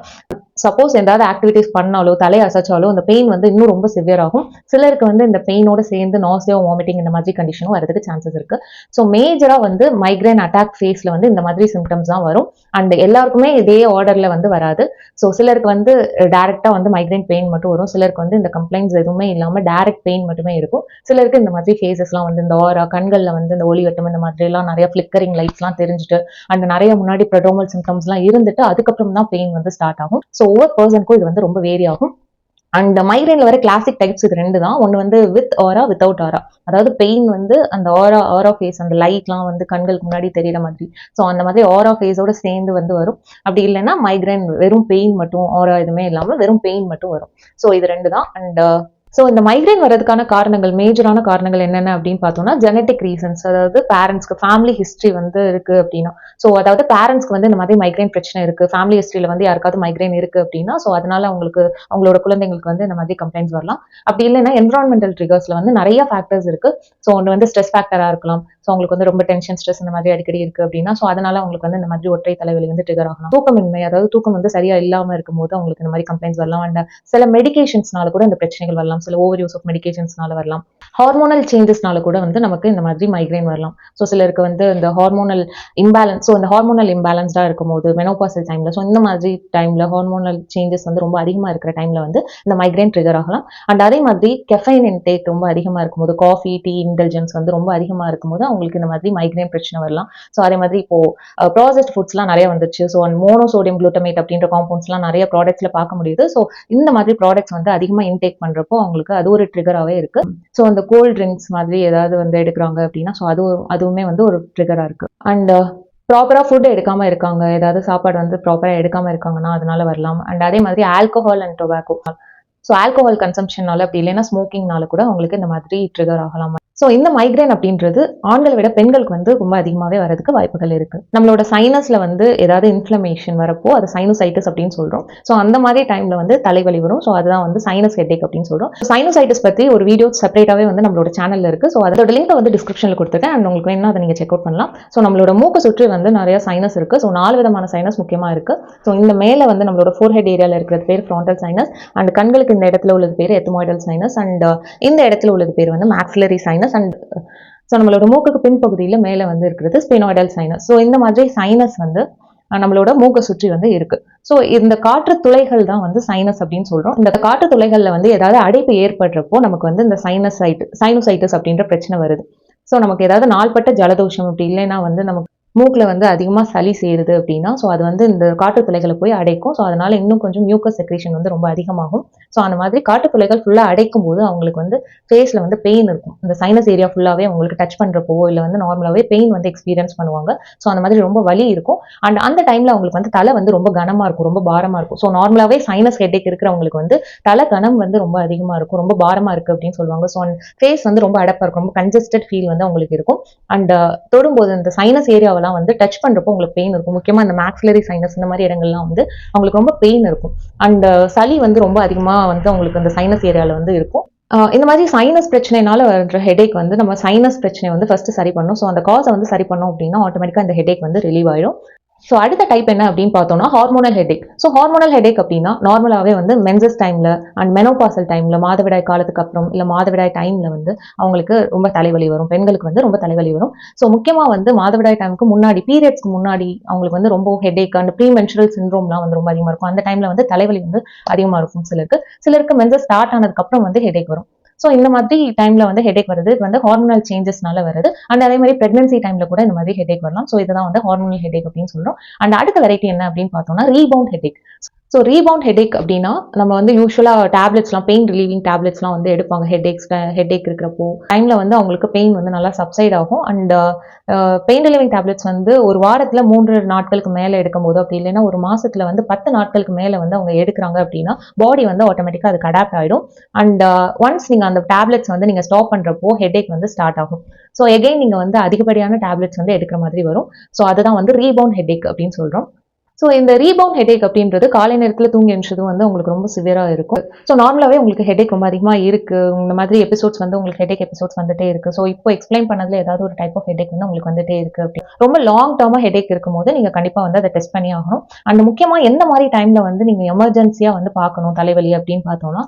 S1: சப்போஸ் ஏதாவது ஆக்டிவிட்டீஸ் பண்ணாலோ, தலையை அசைச்சாலோ அந்த பெயின் வந்து இன்னும் ரொம்ப சிவியர் ஆகும். சிலருக்கு வந்து இந்த பெயினோட சேர்ந்து நாசியா, வாமிட்டிங் இந்த மாதிரி கண்டிஷனும் வரதுக்கு சான்சஸ் இருக்கு. ஸோ மேஜராக வந்து மைக்ரேன் அட்டாக் ஃபேஸில் வந்து இந்த மாதிரி சிம்டம்ஸ் தான் வரும். அண்ட் எல்லாருக்குமே இதே ஆர்டரில் வந்து வராது. ஸோ சிலருக்கு வந்து டைரெக்டாக வந்து மைக்ரேன் பெயின் மட்டும் வரும். சிலருக்கு வந்து இந்த கம்ப்ளைண்ட்ஸ் எதுவுமே இல்லாமல் டைரக்ட் பெயின் மட்டுமே இருக்கும். சிலருக்கு இந்த மாதிரி ஃபேஸஸ்லாம் வந்து இந்த ஆரா, கண்களில் வந்து இந்த ஒளிவட்டம் இந்த மாதிரிலாம் நிறைய ஃபிளிக்கரிங் லைட்ஸ்லாம் தெரிஞ்சுட்டு அண்ட் நிறைய முன்னாடி ப்ரொடோமல் சிம்டம்ஸ்லாம் இருந்துட்டு அதுக்கப்புறம் தான் பெயின் வந்து ஸ்டார்ட் ஆகும். ஸோ ஒவ்வொரு பர்சனுக்கும் இது வந்து ரொம்ப வேரி ஆகும். அண்ட் மைக்ரேன்ல வர கிளாசிக் டைப்ஸ் இது 2 தான். ஒன்று வந்து வித் ஆரா, வித்தவுட் ஆரா. அதாவது பெயின் வந்து அந்த ஆரா ஃபேஸ், அந்த லைட்லாம் வந்து கண்களுக்கு முன்னாடி தெரியிற மாதிரி. ஸோ அந்த மாதிரி ஆரா ஃபேஸோட சேர்ந்து வந்து வரும். அப்படி இல்லைன்னா மைக்ரேன் வெறும் பெயின் மட்டும், ஆரா எதுவுமே இல்லாமல் வெறும் பெயின் மட்டும் வரும். ஸோ இது 2 தான். அண்ட் ஸோ இந்த மைக்ரேன் வரதுக்கான காரணங்கள், மேஜரான காரணங்கள் என்னென்ன அப்படின்னு பார்த்தோம்னா, ஜெனட்டிக் ரீசன்ஸ். அதாவது பேரண்ட்ஸ்க்கு ஃபேமிலி ஹிஸ்ட்ரி வந்து இருக்கு அப்படின்னா, ஸோ அதாவது பேரண்ட்ஸ்க்கு வந்து இந்த மாதிரி மைக்ரேன் பிரச்சனை இருக்கு, ஃபேமிலி ஹிஸ்ட்ரியில் வந்து யாருக்காவது மைக்ரேன் இருக்கு அப்படின்னா, ஸோ அதனால அவங்களோட குழந்தைங்களுக்கு வந்து இந்த மாதிரி கம்ப்ளைண்ட்ஸ் வரலாம். அப்படி இல்லைன்னா என்விரான்மெண்டல் ட்ரிகர்ஸ்ல வந்து நிறைய ஃபேக்டர்ஸ் இருக்கு. ஸோ ஒன்று வந்து ஸ்ட்ரெஸ் ஃபேக்டராக இருக்கலாம். ஸோ அவங்களுக்கு வந்து ரொம்ப டென்ஷன், ஸ்ட்ரெஸ் இந்த மாதிரி அடிக்கடி இருக்கு அப்படின்னா, ஸோ அதனால அவங்களுக்கு வந்து இந்த மாதிரி ஒற்றை தலைவலி வந்து ட்ரிகர் ஆகலாம். தூக்கமின்மை, அதாவது தூக்கம் வந்து சரியா இல்லாமல் இருக்கும்போது அவங்களுக்கு இந்த மாதிரி கம்ப்ளைண்ட்ஸ் வரலாம். அண்ட் சில மெடிகேஷன்ஸ்னால கூட இந்த பிரச்சனைகள் வரலாம். சில ஓவர் யூஸ் ஆஃப் மெடிகேஷன்ஸ்னால வரலாம். ஹார்மோனல் சேஞ்சஸ்னால கூட வந்து நமக்கு இந்த மாதிரி மைக்ரேன் வரலாம். ஸோ சிலருக்கு வந்து இந்த ஹார்மோனல் இம்பேலன்ஸ், ஸோ இந்த ஹார்மோனல் இம்பேலன்ஸ்டா இருக்கும்போது மெனோபாசல் டைம்ல, ஸோ இந்த மாதிரி டைம்ல ஹார்மோனல் சேஞ்சஸ் வந்து ரொம்ப அதிகமாக இருக்கிற டைம்ல வந்து இந்த மைக்ரேன் ட்ரிகர் ஆகலாம். அண்ட் அதே மாதிரி கெஃபைன் இன்டேக் ரொம்ப அதிகமாக இருக்கும்போது, காஃபி, டீ இன்டெலிஜென்ஸ் வந்து ரொம்ப அதிகமாக இருக்கும்போது அவங்களுக்கு இந்த மாதிரி மைக்ரேன் பிரச்சனை வரலாம். ஸோ அதே மாதிரி இப்போ ப்ராசஸ்ட் ஃபுட்ஸ்லாம் நிறைய வந்துச்சு. ஸோ மோனோசோடியம் குளுட்டமேட் அப்படின்ற காம்பவுண்ட்ஸ்லாம் நிறைய ப்ராடக்ட்ஸ்ல பார்க்க முடியுது. ஸோ இந்த மாதிரி ப்ராடக்ட்ஸ் வந்து அதிகமாக இன்டேக் பண்றப்போ அவங்களுக்கு அது ஒரு ட்ரிகராகவே இருக்கு. ஸோ அந்த கோல்ட் ட்ரிங்க்ஸ் மாதிரி ஏதாவது வந்து எடுக்கிறாங்க அப்படின்னா, ஸோ அதுவுமே வந்து ஒரு ட்ரிகரா இருக்கு. அண்ட் ப்ராப்பராக ஃபுட் எடுக்காம இருக்காங்க, ஏதாவது சாப்பாடு வந்து ப்ராப்பராக எடுக்காம இருக்காங்கன்னா அதனால வரலாம். அண்ட் அதே மாதிரி alcohol and tobacco, so alcohol கன்சம்ஷனால அப்படி இல்லைன்னா ஸ்மோக்கிங்னால கூட அவங்களுக்கு இந்த மாதிரி ட்ரிகர் ஆகலாம். ஸோ இந்த மைக்ரேன் அப்படின்றது ஆண்களை விட பெண்களுக்கு வந்து ரொம்ப அதிகமாகவே வரதுக்கு வாய்ப்புகள் இருக்கு. நம்மளோட சைனஸ்ல வந்து ஏதாவது இன்ஃப்ளமேஷன் வரப்போ அது சைனோசைட்டிஸ் அப்படின்னு சொல்றோம். ஸோ அந்த மாதிரி டைம்ல வந்து தலைவலி வரும். ஸோ அதுதான் வந்து சைனஸ் ஹெட்டேக் அப்படின்னு சொல்றோம். சைனோசைட்டிஸ் பத்தி ஒரு வீடியோ செப்பரேட்டாவே வந்து நம்மளோட சேனல்ல இருக்கு. ஸோ அதோட லிங்க் வந்து டிஸ்கிரிப்ஷன்ல கொடுத்துருக்கேன். அண்ட் உங்களுக்கு வேணும்னா அதை நீங்க செக் அவுட் பண்ணலாம். ஸோ நம்மளோட மூக்கு சுற்றி வந்து நிறைய சைனஸ் இருக்கு. ஸோ 4 விதமான சைனஸ் முக்கியமா இருக்கு. ஸோ இந்த மேல வந்து நம்மளோட ஃபோர்ஹெட் ஏரியால இருக்கிறது பேர் ஃப்ராண்டல் சைனஸ். அண்ட் கண்களுக்கு இந்த இடத்துல உள்ளது பேர் எத்மோய்டல் சைனஸ் அண்ட் இந்த இடத்துல உள்ளது பேர் வந்து மேக்ஸிலரி சைனஸ் அண்ட் ஸோ நம்மளோட மூக்குக்கு பின்பகுதியில் மேலே வந்து இருக்கிறது ஸ்பினாய்டல் சைனஸ். ஸோ இந்த மாதிரி சைனஸ் வந்து நம்மளோட மூக்கை சுற்றி வந்து இருக்கு. ஸோ இந்த காற்று துளைகள் தான் வந்து சைனஸ் அப்படின்னு சொல்றோம். இந்த காற்று துளைகள்ல வந்து ஏதாவது அடைப்பு ஏற்படுறப்போ நமக்கு வந்து இந்த சைனசைட்டிஸ் அப்படின்ற பிரச்சனை வருது. ஸோ நமக்கு ஏதாவது நாள்பட்ட ஜலதோஷம் அப்படி இல்லைன்னா வந்து நமக்கு மூக்கில் வந்து அதிகமாக சளி சேருது அப்படின்னா ஸோ அது வந்து இந்த காற்று துளைகளை போய் அடைக்கும். ஸோ அதனால இன்னும் கொஞ்சம் மியூக்கஸ் செக்ரேஷன் வந்து ரொம்ப அதிகமாகும். ஸோ அந்த மாதிரி காற்று துளைகள் ஃபுல்லாக அடைக்கும் போது அவங்களுக்கு வந்து ஃபேஸில் வந்து பெயின் இருக்கும். இந்த சைனஸ் ஏரியா ஃபுல்லாகவே அவங்களுக்கு டச் பண்ணுறப்போ இல்லை வந்து நார்மலாகவே பெயின் வந்து எக்ஸ்பீரியன்ஸ் பண்ணுவாங்க. ஸோ அந்த மாதிரி ரொம்ப வலி இருக்கும். அண்ட் அந்த டைமில் அவங்களுக்கு வந்து தலை வந்து ரொம்ப கனமாக இருக்கும், ரொம்ப பாரமாக இருக்கும். ஸோ நார்மலாகவே சைனஸ் ஹெட்டேக் இருக்கிறவங்களுக்கு வந்து தலை கனம் வந்து ரொம்ப அதிகமாக இருக்கும், ரொம்ப பாரமாக இருக்குது அப்படின்னு சொல்லுவாங்க. ஸோ ஃபேஸ் வந்து ரொம்ப அடப்பாக இருக்கும், ரொம்ப கன்ஜஸ்டட் ஃபீல் வந்து அவங்களுக்கு இருக்கும். அண்ட் தொடும்போது இந்த சைனஸ் ஏரியாவெல்லாம் வந்து டச் பண்றப்போ உங்களுக்கு பெயின் இருக்கும். முக்கியமா இந்த மேக்ஸிலரி சைனஸ் இந்த மாதிரி இடங்கள்லாம் வந்து அவங்களுக்கு ரொம்ப பெயின் இருக்கும். அண்ட் சளி வந்து ரொம்ப அதிகமா வந்து அவங்களுக்கு அந்த சைனஸ் ஏரியால வந்து இருக்கும். இந்த மாதிரி சைனஸ் பிரச்சனைனால வர ஹெடேக் வந்து நம்ம சைனஸ் பிரச்சனை வந்து ஃபர்ஸ்ட் சரி பண்ணணும். ஸோ அந்த காசை வந்து சரி பண்ணோம் அப்படின்னா ஆட்டோமேட்டிக்கா இந்த ஹெடேக் வந்து ரிலீவ் ஆயிடும். ஸோ அடுத்த டைப் என்ன அப்படின்னு பார்த்தோம்னா hormonal headache. So hormonal headache அப்படின்னா நார்மலாகவே வந்து மென்சஸ் டைமில் அண்ட் மெனோபாசல் டைமில் மாதவிடாய் காலத்துக்கு அப்புறம் இல்லை மாதவிடாய் டைமில் வந்து அவங்களுக்கு ரொம்ப தலைவலி வரும், பெண்களுக்கு வந்து ரொம்ப தலைவலி வரும். ஸோ முக்கியமாக வந்து மாதவிடாய் டைமுக்கு முன்னாடி, பீரியட்ஸ்க்கு முன்னாடி அவங்களுக்கு வந்து ரொம்ப ஹெடேக் அண்ட் ப்ரீ மென்சுரல் சிண்ட்ரோம்லாம் வந்து ரொம்ப அதிகமாக இருக்கும். அந்த டைமில் வந்து தலைவலி வந்து அதிகமாக இருக்கும் சிலருக்கு மென்சஸ் ஸ்டார்ட் ஆனதுக்கப்புறம் வந்து ஹெடேக் வரும். ஸோ இந்த மாதிரி டைம்ல வந்து ஹெடேக் வருது, இது வந்து ஹார்மோனல் சேஞ்சஸ்னால வருது. அண்ட் அதே மாதிரி பிரெக்னன்சி டைம்ல கூட இந்த மாதிரி ஹெடேக் வரலாம். ஸோ இதுதான் வந்து ஹார்மோனல் ஹெடேக் அப்படின்னு சொல்றோம். அண்ட் அடுத்த வெரைட்டி என்ன அப்படின்னு பார்த்தோம்னா rebound headache. So rebound headache அப்படின்னா நம்ம வந்து யூஸ்வலாக டேப்லெட்ஸ்லாம் பெயின் ரிலீவிங் டேப்லெட்ஸ்லாம் வந்து எடுப்பாங்க ஹெடேக் இருக்கிறப்போ டைமில் வந்து அவங்களுக்கு பெயின் வந்து நல்லா சப்சைட் ஆகும். அண்ட் பெயின் ரிலீவிங் டேப்லெட்ஸ் வந்து ஒரு வாரத்தில் 3 நாட்களுக்கு மேலே எடுக்கும் போது அப்படி இல்லைன்னா ஒரு மாசத்துல வந்து 10 நாட்களுக்கு மேலே வந்து அவங்க எடுக்கிறாங்க அப்படின்னா பாடி வந்து ஆட்டோமேட்டிக்காக அதுக்கு அடாப்ட் ஆகிடும். அண்ட் ஒன்ஸ் நீங்கள் அந்த டேப்லெட்ஸ் வந்து நீங்கள் ஸ்டாப் பண்ணுறப்போ ஹெடேக் வந்து ஸ்டார்ட் ஆகும். ஸோ எகைன் நீங்கள் வந்து அதிகப்படியான டேப்லெட்ஸ் வந்து எடுக்கிற மாதிரி வரும். ஸோ அதுதான் வந்து ரீபவுண்ட் ஹெடேக் அப்படின்னு சொல்கிறோம். ஸோ இந்த ரீபவுண்ட் ஹெடேக் அப்படின்றது காலை நேரத்தில் தூங்கி எழுந்ததும் வந்து உங்களுக்கு ரொம்ப சிவியராக இருக்கும். ஸோ நார்மலாகவே உங்களுக்கு ஹெடேக் ரொம்ப அதிகமாக இருக்கு, இந்த மாதிரி எபிசோட்ஸ் வந்து உங்களுக்கு ஹெடேக் எபிசோட்ஸ் வந்துட்டே இருக்கு. ஸோ இப்போ எக்ஸ்பிளைன் பண்ணதுல ஏதாவது ஒரு டைப் ஆஃப் ஹெடேக் வந்து உங்களுக்கு வந்துட்டே இருக்கு அப்படி ரொம்ப லாங் டேர்மாக ஹெடேக் இருக்கும்போது நீங்கள் கண்டிப்பாக வந்து அதை டெஸ்ட் பண்ணி ஆகணும். அண்ட் முக்கியமாக எந்த மாதிரி டைம்ல வந்து நீங்கள் எமர்ஜென்சியாக வந்து பார்க்கணும் தலைவலி அப்படின்னு பார்த்தோம்னா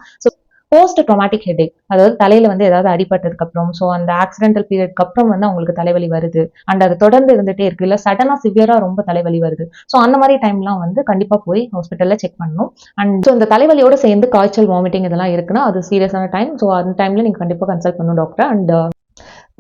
S1: போஸ்ட் ட்ராமாட்டிக் ஹெடேக், அதாவது தலையில வந்து ஏதாவது அடிபட்டதுக்கு அப்புறம் ஸோ அந்த ஆக்சிடென்டல் பீரியட்க்கு அப்புறம் வந்து அவங்களுக்கு தலைவலி வருது அண்ட் அது தொடர்ந்து இருந்துட்டே இருக்கு, இல்லை சடனா சிவியரா ரொம்ப தலைவலி வருது. ஸோ அந்த மாதிரி டைம்லாம் வந்து கண்டிப்பா போய் ஹாஸ்பிட்டல்ல செக் பண்ணணும். அண்ட் ஸோ இந்த தலைவலியோட சேர்ந்து காய்ச்சல், வாமிட்டிங் இதெல்லாம் இருக்குன்னா அது சீரியஸான டைம். ஸோ அந்த டைம்ல நீங்க கண்டிப்பா கன்சல்ட் பண்ணணும் டாக்டர். அண்ட்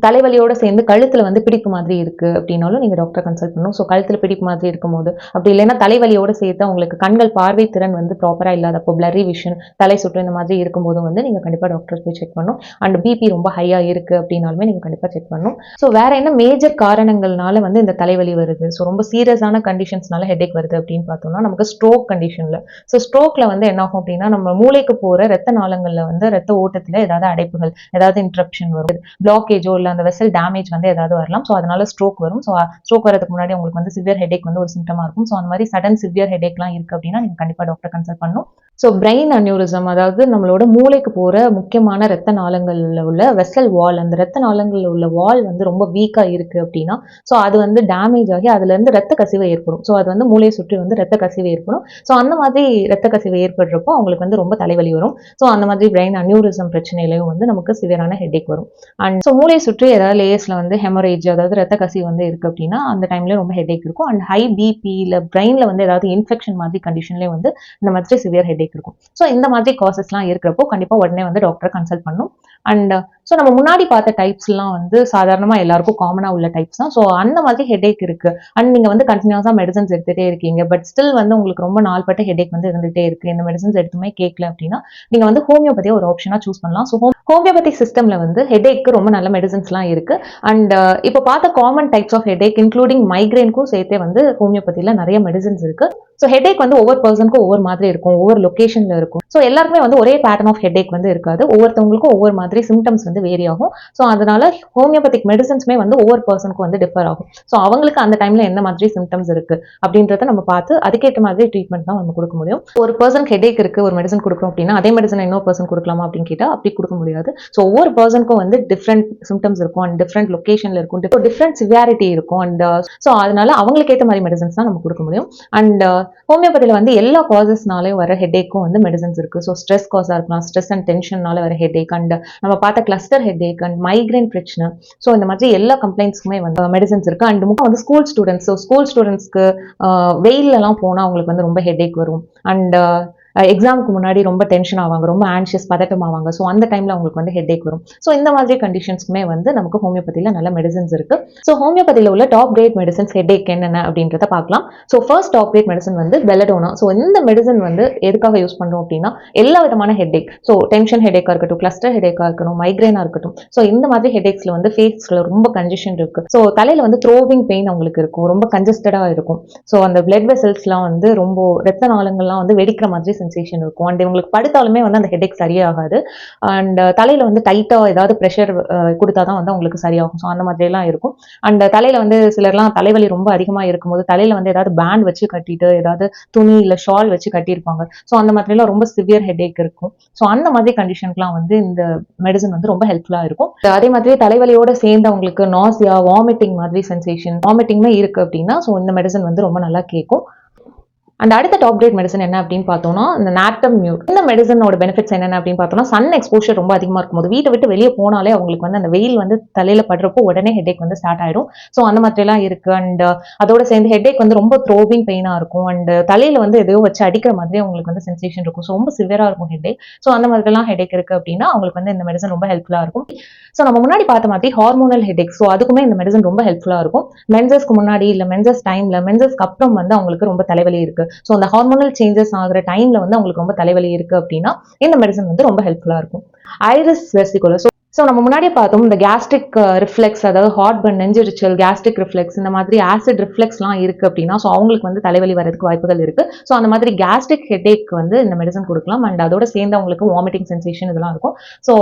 S1: தலைவலியோட சேர்ந்து கழுத்துல வந்து பிடிப்பு மாதிரி இருக்கு அப்படின்னாலும் நீங்க டாக்டர் கன்சல்ட் பண்ணணும். ஸோ கழுத்துல பிடிப்பு மாதிரி இருக்கும்போது அப்படி இல்லைன்னா தலைவலியோட சேர்த்து உங்களுக்கு கண்கள் பார்வை திறன் வந்து ப்ராப்பரா இல்லாதப்போ பிளரி விஷன், தலை சுற்று இந்த மாதிரி இருக்கும்போது வந்து நீங்க கண்டிப்பா டாக்டர் போய் செக் பண்ணணும். அண்ட் பிபி ரொம்ப ஹையா இருக்கு அப்படின்னாலுமே நீங்க கண்டிப்பா செக் பண்ணணும். ஸோ வேற என்ன மேஜர் காரணங்கள்னால வந்து இந்த தலைவலி வருது, ஸோ ரொம்ப சீரியஸான கண்டிஷன்ஸ்னால ஹெடேக் வருது அப்படின்னு பார்த்தோம்னா நமக்கு ஸ்ட்ரோக் கண்டிஷன்ல. ஸோ ஸ்ட்ரோக்ல வந்து என்ன ஆகும் அப்படின்னா நம்ம மூளைக்கு போற ரத்த நாளங்கள்ல வந்து ரத்த ஓட்டத்துல ஏதாவது அடைப்புகள், ஏதாவது இன்டரப்ஷன் வரும், பிளாக்கேஜோ இல்ல அந்த வெசல் டேமேஜ் வந்து ஏதாவது வரலாம். ஸோ அதனால ஸ்ட்ரோக் வரும். ஸோ ஸ்ட்ரோக் வரதுக்கு முன்னாடி உங்களுக்கு வந்து சிவியர் ஹெடேக் வந்து ஒரு சிம்டமா இருக்கும். ஸோ அந்த மாதிரி சடன் சிவியர் ஹெடேக்லாம் இருக்கு அப்படின்னா நீங்க கண்டிப்பா டாக்டர் கன்சல்ட் பண்ணணும். ஸோ பிரெயின் அன்யூரிசம், அதாவது நம்மளோட மூளைக்கு போற முக்கியமான ரத்த நாளங்கள்ல உள்ள வெசல் வால், அந்த ரத்த நாளங்கள்ல உள்ள வால் வந்து ரொம்ப வீக்கா இருக்கு அப்படின்னா ஸோ அது வந்து டேமேஜ் ஆகி அதுல இருந்து ரத்த கசிவு ஏற்படும். ஸோ அது வந்து மூளையை சுற்றி வந்து ரத்த கசிவு ஏற்படும். ஸோ அந்த மாதிரி ரத்த கசிவு ஏற்படுறப்போ அவங்களுக்கு வந்து ரொம்ப தலைவலி வரும். ஸோ அந்த மாதிரி பிரெயின் அன்யூரிசம் பிரச்சனையிலையும் வந்து நமக்கு சிவியரான ஹெடேக் வரும். அண்ட் ஸோ மூளையை சுற்றி ஏதாவது லேயர்ஸ்ல வந்து ஹெமரேஜ், அதாவது ரத்த கசிவு வந்து இருக்கு அப்படின்னா அந்த டைம்ல ரொம்ப ஹெடேக் இருக்கும். அண்ட் ஹை பிபி இல்ல பிரெயின்ல வந்து ஏதாவது இன்ஃபெக்ஷன் மாதிரி கண்டிஷன்லேயே வந்து இந்த மாதிரி சிவியர் ஹெடேக் இருக்கும். ஸோ இந்த மாதிரி காசஸ்லாம் இருக்கிறப்போ கண்டிப்பா உடனே வந்து டாக்டரை கன்சல்ட் பண்ணணும். அண்ட் ஸோ நம்ம முன்னாடி பார்த்த டைப்ஸ்லாம் வந்து சாதாரணமா எல்லாருக்கும் காமனா உள்ள டைப்ஸ் தான். ஸோ அந்த மாதிரி ஹெடேக் இருக்கு அண்ட் நீங்க வந்து கண்டினியூஸா மெடிசன்ஸ் எடுத்துட்டே இருக்கீங்க, பட் ஸ்டில் வந்து உங்களுக்கு ரொம்ப நாள்பட்ட ஹெடேக் வந்து இருந்துட்டே இருக்கு, இந்த மெடிசன்ஸ் எடுத்துமே கேட்கல அப்படின்னா நீங்க வந்து ஹோமியோபதியை ஒரு ஆப்ஷனா சூஸ் பண்ணலாம். ஸோ ஹோமியோபதி சிஸ்டம்ல வந்து ஹெடேக்கு ரொம்ப நல்ல மெடிசன்ஸ்லாம் இருக்கு. அண்ட் இப்போ பார்த்த common types of headache including மைக்ரேனுக்கும் சேர்த்தே வந்து ஹோமியோபதியில நிறைய மெடிசன்ஸ் இருக்கு. ஸோ ஹெடேக் வந்து ஒவ்வொரு பர்சனுக்கும் ஒவ்வொரு மாதிரி இருக்கும், ஒவ்வொரு லொகேஷன்ல இருக்கும். ஸோ எல்லாருக்குமே வந்து ஒரே பேட்டர்ன் ஆஃப் ஹெடேக் வந்து இருக்காது, ஒவ்வொருத்தவங்களுக்கும் ஒவ்வொரு மாதிரி சிம்டம்ஸ் வந்து வந்து வேரி ஆகும். ஸோ அதனால ஹோமியோபதிக் மெடிசன்ஸுமே வந்து ஒவ்வொரு பர்சனுக்கும் வந்து டிஃபர் ஆகும். ஸோ அவங்களுக்கு அந்த டைம்ல என்ன மாதிரி சிம்டம்ஸ் இருக்கு அப்படின்றத நம்ம பார்த்து அதுக்கேற்ற மாதிரி ட்ரீட்மெண்ட் தான் நம்ம கொடுக்க முடியும். ஒரு பர்சனுக்கு ஹெடேக் இருக்கு, ஒரு மெடிசன் கொடுக்குறோம் அப்படின்னா அதே மெடிசன் இன்னொரு பர்சன் கொடுக்கலாமா அப்படின்னு கேட்டால் அப்படி கொடுக்க முடியாது. ஸோ ஒவ்வொரு பர்சனுக்கும் வந்து டிஃப்ரெண்ட் சிம்டம்ஸ் இருக்கும் அண்ட் டிஃப்ரெண்ட் லொகேஷன்ல இருக்கும், டிஃப்ரெண்ட் சிவியாரிட்டி இருக்கும். அண்ட் ஸோ அதனால அவங்களுக்கு ஏற்ற மாதிரி மெடிசன்ஸ் தான் நம்ம கொடுக்க முடியும். அண்ட் ஹோமியோபதியில் வந்து எல்லா காசஸ்னாலையும் வர ஹெடேக்கும் வந்து மெடிசன்ஸ் இருக்கு. ஸோ ஸ்ட்ரெஸ் காஸாக இருக்கலாம், ஸ்ட்ரெஸ் அண்ட் டென்ஷன்னால வர ஹெடேக், அண்ட் நம்ம பார்த்த கிளஸ்டர் ஹெடேக் அண்ட் மைக்ரேன் பிரச்சனை, ஸோ இந்த மாதிரி எல்லா கம்ப்ளைண்ட்ஸ்க்குமே வந்து மெடிசன்ஸ் இருக்கு. அண்ட் முக்கியம் வந்து ஸ்கூல் ஸ்டூடெண்ட்ஸ், ஸோ ஸ்கூல் ஸ்டூடெண்ட்ஸ்க்கு வெயிலெல்லாம் போனால் அவங்களுக்கு வந்து ரொம்ப ஹெடேக் வரும். அண்ட் எக்ஸாமுக்கு முன்னாடி ரொம்ப டென்ஷன் ஆவாங்க, ரொம்ப ஆன்ஷியஸ் பதட்டம் ஆவாங்க. ஸோ அந்த டைமில் அவங்களுக்கு வந்து ஹெடேக் வரும். ஸோ இந்த மாதிரி கண்டிஷன்ஸ்க்குமே வந்து நமக்கு ஹோமியோபதியில் நல்ல மெடிசன்ஸ் இருக்கு. ஸோ ஹோமியோபதியில் உள்ள டாப் கிரேட் மெடிசன்ஸ் ஹெடேக் என்னென்ன அப்படின்றத பார்க்கலாம். So first top great medicine வந்து பெலடோனா. ஸோ இந்த மெடிசன் வந்து எதுக்காக யூஸ் பண்ணுறோம் அப்படின்னா எல்லா விதமான ஹெடேக், ஸோ டென்ஷன் ஹெடேக்காக இருக்கட்டும், கிளஸ்டர் ஹெடேக்காக இருக்கட்டும், மைக்ரேனாக இருக்கட்டும், ஸோ இந்த மாதிரி ஹெடேக்ஸில் வந்து ஃபேஸில் ரொம்ப கன்ஜெஷன் இருக்கு. ஸோ தலையில் வந்து த்ரோவிங் பெயின் அவங்களுக்கு இருக்கும், ரொம்ப கன்ஜஸ்டடாக இருக்கும். ஸோ அந்த பிளட் வெசல்ஸ்லாம் வந்து ரொம்ப ரத்த நாளங்கள்லாம் வந்து வெடிக்கிற மாதிரி சென்சேஷன் இருக்கும். அண்ட் இவங்களுக்கு படுத்தாலுமே வந்து அந்த ஹெடேக் சரியாகாது. அண்ட் தலையில வந்து டைட்டா ஏதாவது ப்ரெஷர் கொடுத்தாதான் வந்து அவங்களுக்கு சரியாகும். ஸோ அந்த மாதிரி எல்லாம் இருக்கும். அண்ட் தலையில வந்து சிலர்லாம் தலைவலி ரொம்ப அதிகமா இருக்கும்போது தலையில வந்து ஏதாவது பேண்ட் வச்சு கட்டிட்டு ஏதாவது துணி இல்ல ஷால் வச்சு கட்டியிருப்பாங்க. ஸோ அந்த மாதிரி எல்லாம் ரொம்ப சிவியர் ஹெடேக் இருக்கும். ஸோ அந்த மாதிரி கண்டிஷனுக்குலாம் வந்து இந்த மெடிசன் வந்து ரொம்ப ஹெல்ப்ஃபுல்லா இருக்கும். அதே மாதிரி தலைவலியோட சேர்ந்து அவங்களுக்கு நாசியா, வாமிட்டிங் மாதிரி சென்சேஷன், வாமிட்டிங்மே இருக்கு அப்படின்னா ஸோ இந்த மெடிசன் வந்து ரொம்ப நல்லா கேட்கும். அண்ட் அடுத்த டாப் கிரேட் மெடிசன் என்ன அப்படின்னு பார்த்தோம்னா இந்த நாப்டம் மியூட். இந்த மெடிசனோட பெனிஃபிட்ஸ் என்னென்ன அப்படின்னு பார்த்தோம்னா சன் எக்ஸ்போஷர் ரொம்ப அதிகமாக இருக்கும்போது வீட்டை விட்டு வெளியே போனாலே அவங்களுக்கு வந்து அந்த வெயில் வந்து தலையில படுறப்போ உடனே ஹெடேக் வந்து ஸ்டார்ட் ஆயிடும். ஸோ அந்த மாதிரிலாம் இருக்கு. அண்ட் அதோட சேர்ந்து ஹெடேக் வந்து ரொம்ப த்ரோவிங் பெயினா இருக்கும். அண்ட் தலையில வந்து எதையோ வச்சு அடிக்கிற மாதிரி அவங்களுக்கு வந்து சென்சேஷன் இருக்கும். ஸோ ரொம்ப சிவியரா இருக்கும் ஹெடேக். ஸோ அந்த மாதிரிலாம் ஹெடேக் இருக்கு அப்படின்னா அவங்களுக்கு வந்து இந்த மெடிசன் ரொம்ப ஹெல்ப்ஃபுல்லா இருக்கும். ஸோ நம்ம முன்னாடி பார்த்த மாதிரி ஹார்மோனல் ஹெடேக், ஸோ அதுக்குமே இந்த மெடிசன் ரொம்ப ஹெல்ப்ஃபுல்லா இருக்கும். மென்சஸ்க்கு முன்னாடி இல்ல மென்சஸ் டைம்ல, மென்சஸ்க்கு அப்புறம் வந்து அவங்களுக்கு ரொம்ப தலைவலி இருக்கு. ஸோ அந்த ஹார்மோனல் சேஞ்சஸ் ஆகிற டைம்ல வந்து அவங்களுக்கு ரொம்ப தலைவலி இருக்கு அப்படின்னா இந்த மெடிசன் வந்து ரொம்ப ஹெல்ப்ஃபுல்லா இருக்கும். ஐரிஸ் வெசிகுலர், ஸோ நம்ம முன்னாடியே பார்த்தோம் இந்த கேஸ்ட்ரிக் ரிஃப்ளெக்ஸ், அதாவது ஹார்ட் பர்ன், நெஞ்செரிச்சல், கேஸ்ட்ரிக் ரிஃப்ளெக்ஸ், இந்த மாதிரி ஆசிட் ரிஃப்ளெக்ஸ்லாம் இருக்கு அப்படின்னா ஸோ அவங்களுக்கு வந்து தலைவலி வரதுக்கு வாய்ப்புகள் இருக்கு. ஸோ அந்த மாதிரி கேஸ்ட்ரிக் ஹெடேக் வந்து இந்த மெடிசன் கொடுக்கலாம். அண்ட் அதோட சேர்ந்து அவங்களுக்கு வாமிட்டிங் சென்சேஷன் இதெல்லாம் இருக்கும். ஸோ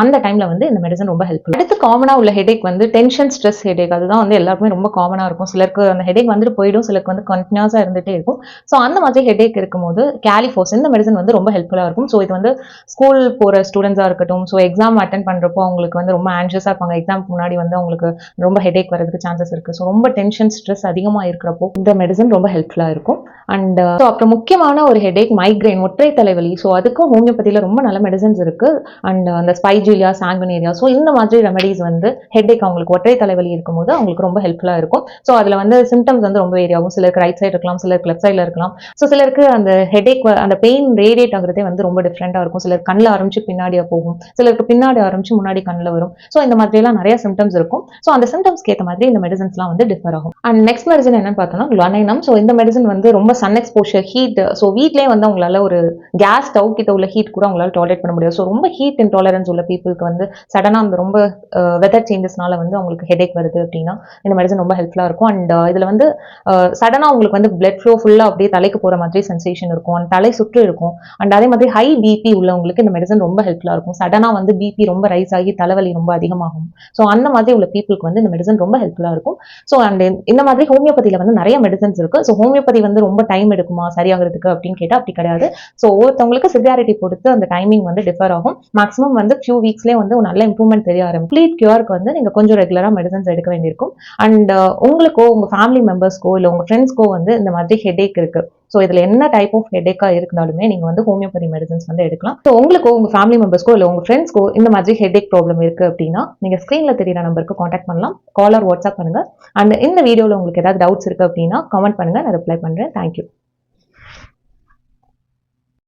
S1: அந்த டைம்ல வந்து இந்த மெடிசன் ரொம்ப ஹெல்ப்ஃபுல். அடுத்து காமனா உள்ள ஹெடேக் வந்து டென்ஷன் ஸ்ட்ரெஸ் ஹெடேக். அதுதான் வந்து எல்லாருக்குமே ரொம்ப காமனா இருக்கும். சிலருக்கு அந்த ஹெடேக் வந்துட்டு போயிடும், சிலருக்கு வந்து கண்டினியூஸா இருந்துட்டே இருக்கும். ஸோ அந்த மாதிரி ஹெடேக் இருக்கும்போது கேலிஃபோஸ் இந்த மெடிசன் வந்து ரொம்ப ஹெல்ப்ஃபுல்லா இருக்கும். ஸோ இது வந்து ஸ்கூல் போற ஸ்டூடெண்ட்ஸா இருக்கட்டும், ஸோ எக்ஸாம் அட்டன் பண்றப்போ அவங்களுக்கு வந்து ரொம்ப ஆன்ஷியஸா இருப்பாங்க. எக்ஸாமுக்கு முன்னாடி வந்து அவங்களுக்கு ரொம்ப ஹெடேக் வரதுக்கு சான்சஸ் இருக்கு. ஸோ ரொம்ப டென்ஷன் ஸ்ட்ரெஸ் அதிகமா இருக்கிறப்போ இந்த மெடிசன் ரொம்ப ஹெல்ப்ஃபுல்லா இருக்கும். அண்ட் அப்புறம் முக்கியமான ஒரு ஹெடேக் மைக்ரேன், ஒற்றை தலைவலி. ஸோ அதுக்கும் ஹோமியோபதியில ரொம்ப நல்ல மெடிசன்ஸ் இருக்கு. அண்ட் அந்த ஸ்பைஜீலியா, சாங்குனேரியா, ஸோ இந்த மாதிரி ரெமடிஸ் வந்து ஹெடேக் அவங்களுக்கு ஒற்றை தலைவலி இருக்கும்போது அவங்களுக்கு ரொம்ப ஹெல்ப்ஃபுல்லா இருக்கும். ஸோ அதுல வந்து சிம்டம்ஸ் வந்து ரொம்ப வேரி ஆகும். சிலருக்கு ரைட் சைடு இருக்கலாம், சிலருக்கு லெஃப்ட் சைட்ல இருக்கலாம். ஸோ சிலருக்கு அந்த ஹெடேக் அந்த பெயின் ரேடியேட் ஆகுறதே வந்து ரொம்ப டிஃப்ரெண்டா இருக்கும். சிலருக்கு கண்ணில் ஆரம்பிச்சு பின்னாடியா போகும், சிலருக்கு பின்னாடி ஆரம்பிச்சு முன்னாடி கண்ணில் வரும். ஸோ இந்த மாதிரி எல்லாம் நிறைய சிம்டம்ஸ் இருக்கும். ஸோ அந்த சிம்டம்ஸ்க்கு ஏற்ற மாதிரி இந்த மெடிசன்ஸ்லாம் வந்து டிஃபர் ஆகும். அண்ட் நெக்ஸ்ட் மெடிசன் என்னன்னு பார்த்தோம்னா குளோனைனம். ஸோ இந்த மெடிசன் வந்து ரொம்ப சன் எக்ஸ்போஷர், ஹீட், ஸோ வீட்லேயே வந்து அவங்களால ஒரு கேஸ் ஸ்டவ் கிட்ட உள்ள ஹீட் கூட அவங்களால டாலரேட் பண்ண முடியாது. ஸோ ரொம்ப ஹீட் இன்டாலரன்ஸ் உள்ள பீப்புளுக்கு வந்து சடனாக அந்த ரொம்ப வெதர் சேஞ்சஸ்னால வந்து அவங்களுக்கு ஹெடேக் வருது அப்படின்னா இந்த மெடிசன் ரொம்ப ஹெல்ப்ஃபுல்லாக இருக்கும். அண்ட் இதில் வந்து சடனாக அவங்களுக்கு வந்து பிளட் ஃப்ளோ ஃபுல்லாக அப்படியே தலைக்கு போகிற மாதிரி சென்சேஷன் இருக்கும். அண்ட் தலை சுற்று இருக்கும். அண்ட் அதே மாதிரி ஹை பிபி உள்ளவங்களுக்கு இந்த மெடிசன் ரொம்ப ஹெல்ப்ஃபுல்லாக இருக்கும். சடனாக வந்து பிபி ரொம்ப ரைஸ் ஆகி தலைவலி ரொம்ப அதிகமாகும். ஸோ அந்த மாதிரி உள்ள பீப்புளுக்கு வந்து இந்த மெடிசன் ரொம்ப ஹெல்ப்ஃபுல்லாக இருக்கும். ஸோ அண்ட் இந்த மாதிரி ஹோமியோபதியில் வந்து நிறைய மெடிசன்ஸ் இருக்கு. ஸோ ஹோமியோபதி வந்து ரொம்ப டைம் எடுக்குமா சரியாகிறதுக்கு அப்படின்னு கேட்டால் அப்படி கிடையாது. ஸோ ஒவ்வொருத்தவங்களுக்கு சிவியாரிட்டி பொறுத்து அந்த டைமிங் வந்து டிஃபர் ஆகும். மேக்ஸிமம் வந்து ஃபியூ வீக்ஸ்லேயே வந்து ஒரு நல்ல இம்ப்ரூவ்மெண்ட் தெரிய ஆரம்பிக்கும். கம்ப்ளீட் கியூருக்கு வந்து நீங்கள் கொஞ்சம் ரெகுலராக மெடிசன்ஸ் எடுக்க வேண்டியிருக்கும். அண்ட் உங்களுக்கோ உங்கள் ஃபேமிலி மெம்பர்ஸ்க்கோ இல்லை உங்கள் ஃப்ரெண்ட்ஸ்க்கோ வந்து இந்த மாதிரி ஹெடேக் இருக்கு, ஸோ இதில் என்ன டைப் ஆஃப் ஹெடேக்காக இருந்தாலுமே நீங்கள் வந்து ஹோமியோபதி மெடிசன்ஸ் வந்து எடுக்கலாம். ஸோ உங்களுக்கோ உங்கள் ஃபேமிலி மெம்பர்ஸ்க்கோ இல்லை உங்கள் ஃப்ரெண்ட்ஸ்க்கோ இந்த மாதிரி ஹெடேக் ப்ராப்ளம் இருக்குது அப்படின்னா நீங்கள் ஸ்க்ரீனில் தெரியிற நம்பருக்கு காண்டாக்ட் பண்ணலாம், கால் ஆர் வாட்ஸ்அப் பண்ணுங்கள். அண்ட் இந்த வீடியோவில் உங்களுக்கு ஏதாவது டவுட்ஸ் இருக்குது அப்படின்னா கமெண்ட் பண்ணுங்கள், நான் ரிப்ளை பண்ணுறேன். தேங்க்யூ.